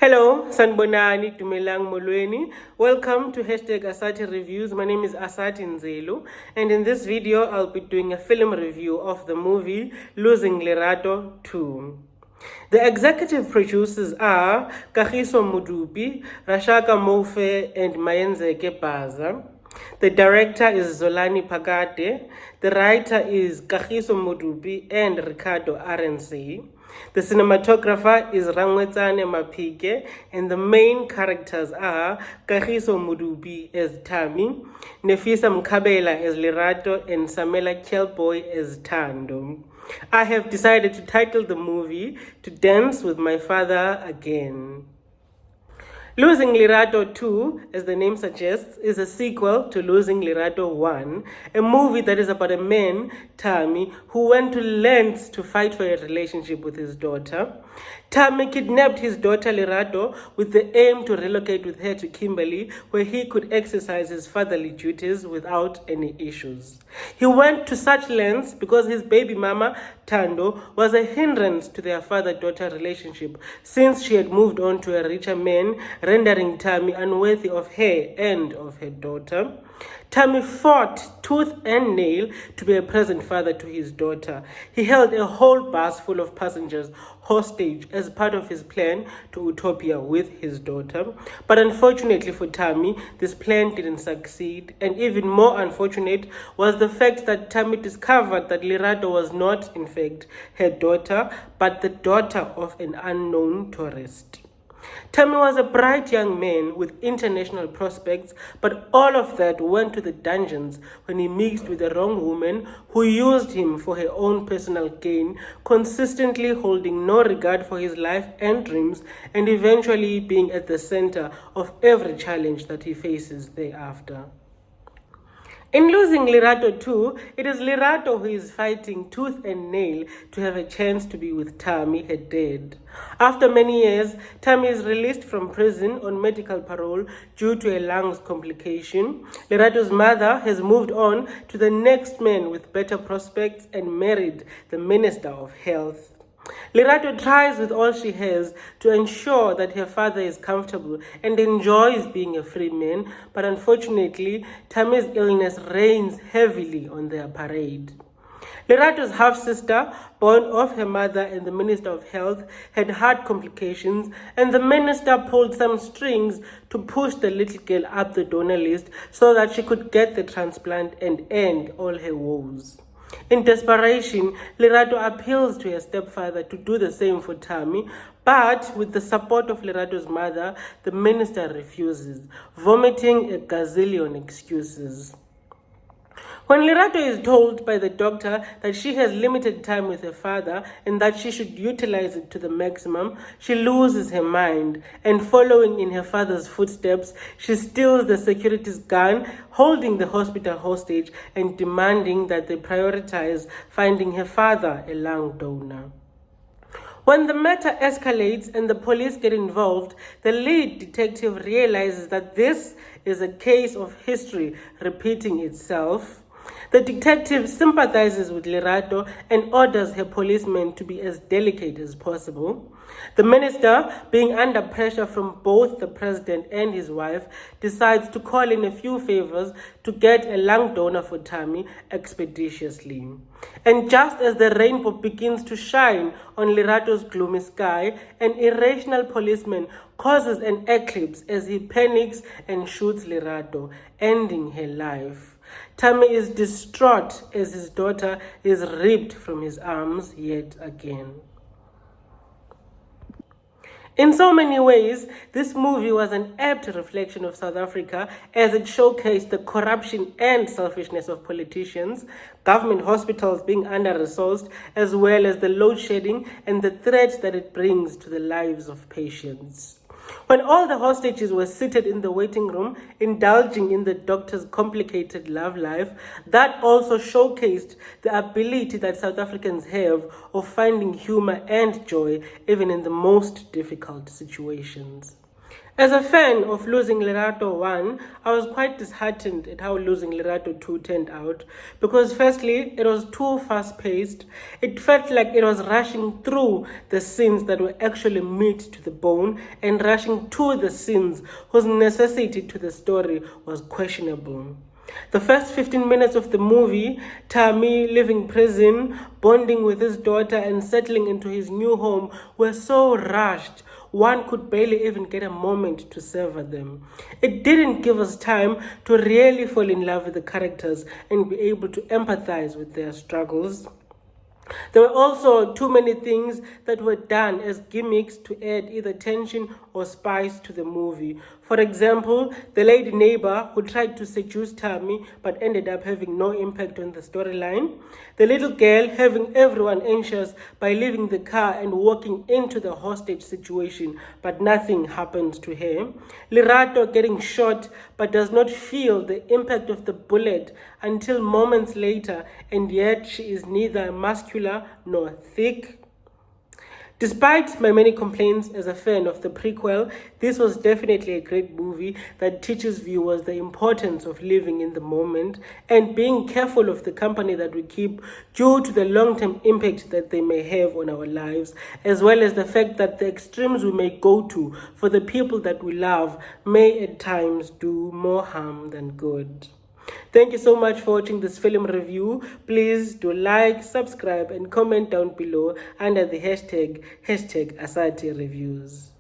Hello, Sanbonani Tumelang Molweni. Welcome to #Asati Reviews. My name is Asati Nzelu, and in this video, I'll be doing a film review of the movie Losing Lerato 2. The executive producers are Kagiso Mudupi, Rashaka Mofe, and Mayenzeke Baza. The director is Zolani Pagate. The writer is Kagiso Mudupi and Ricardo Arense. The cinematographer is Rangwetsane Mapike, and the main characters are Kagiso Mudupi as Tami, Nefisa Mkabela as Lerato, and Samela Kelboy as Tando. I have decided to title the movie To Dance with My Father Again. Losing Lerato 2, as the name suggests, is a sequel to Losing Lerato 1, a movie that is about a man, Tami, who went to lengths to fight for a relationship with his daughter. Tami kidnapped his daughter Lerato with the aim to relocate with her to Kimberley, where he could exercise his fatherly duties without any issues. He went to such lengths because his baby mama, Tando, was a hindrance to their father-daughter relationship since she had moved on to a richer man, rendering Tami unworthy of her and of her daughter. Tami fought tooth and nail to be a present father to his daughter. He held a whole bus full of passengers hostage as part of his plan to Utopia with his daughter. But unfortunately for Tami, this plan didn't succeed. And even more unfortunate was the fact that Tami discovered that Lerato was not, in fact, her daughter, but the daughter of an unknown tourist. Tami was a bright young man with international prospects, but all of that went to the dungeons when he mixed with the wrong woman who used him for her own personal gain, consistently holding no regard for his life and dreams, and eventually being at the center of every challenge that he faces thereafter. In Losing Lerato 2, it is Lerato who is fighting tooth and nail to have a chance to be with Tami, her dad. After many years, Tami is released from prison on medical parole due to a lungs complication. Lerato's mother has moved on to the next man with better prospects and married the Minister of Health. Lerato tries with all she has to ensure that her father is comfortable and enjoys being a free man, but unfortunately, Tami's illness rains heavily on their parade. Lerato's half-sister, born of her mother and the Minister of Health, had heart complications, and the minister pulled some strings to push the little girl up the donor list so that she could get the transplant and end all her woes. In desperation, Lerato appeals to her stepfather to do the same for Tami, but with the support of Lerato's mother, the minister refuses, vomiting a gazillion excuses. When Lerato is told by the doctor that she has limited time with her father and that she should utilize it to the maximum, she loses her mind, and following in her father's footsteps, she steals the security's gun, holding the hospital hostage and demanding that they prioritize finding her father a lung donor. When the matter escalates and the police get involved, the lead detective realizes that this is a case of history repeating itself. The detective sympathizes with Lerato and orders her policemen to be as delicate as possible. The minister, being under pressure from both the president and his wife, decides to call in a few favors to get a lung donor for Tami expeditiously. And just as the rainbow begins to shine on Lerato's gloomy sky, an irrational policeman causes an eclipse as he panics and shoots Lerato, ending her life. Tami is distraught as his daughter is ripped from his arms yet again. In so many ways, this movie was an apt reflection of South Africa as it showcased the corruption and selfishness of politicians, government hospitals being under-resourced, as well as the load shedding and the threat that it brings to the lives of patients. When all the hostages were seated in the waiting room, indulging in the doctor's complicated love life, that also showcased the ability that South Africans have of finding humor and joy even in the most difficult situations. As a fan of Losing Lerato 1, I was quite disheartened at how Losing Lerato 2 turned out because, firstly, it was too fast paced. It felt like it was rushing through the scenes that were actually meat to the bone and rushing to the scenes whose necessity to the story was questionable. The first 15 minutes of the movie, Tammy leaving prison, bonding with his daughter, and settling into his new home were so rushed, one could barely even get a moment to savor them. It didn't give us time to really fall in love with the characters and be able to empathize with their struggles. There were also too many things that were done as gimmicks to add either tension or spice to the movie. For example, the lady neighbor who tried to seduce Tammy but ended up having no impact on the storyline. The little girl having everyone anxious by leaving the car and walking into the hostage situation, but nothing happens to her. Lerato getting shot but does not feel the impact of the bullet until moments later, and yet she is neither muscular nor thick. Despite my many complaints as a fan of the prequel, this was definitely a great movie that teaches viewers the importance of living in the moment and being careful of the company that we keep due to the long-term impact that they may have on our lives, as well as the fact that the extremes we may go to for the people that we love may at times do more harm than good. Thank you so much for watching this film review. Please do like, subscribe, and comment down below under the hashtag Asati Reviews.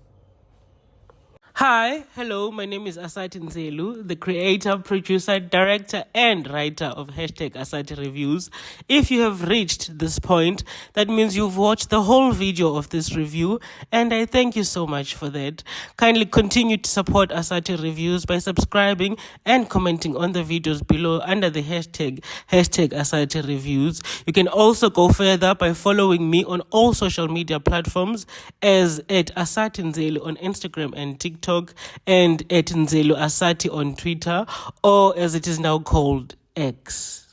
Hi, hello, my name is Asati Nzelu, the creator, producer, director, and writer of Asati Reviews. If you have reached this point, that means you've watched the whole video of this review, and I thank you so much for that. Kindly continue to support Asati Reviews by subscribing and commenting on the videos below under the hashtag Asati Reviews. You can also go further by following me on all social media platforms as at Asati Nzelu on Instagram and TikTok, and at Nzelu Asati on Twitter, or as it is now called, X.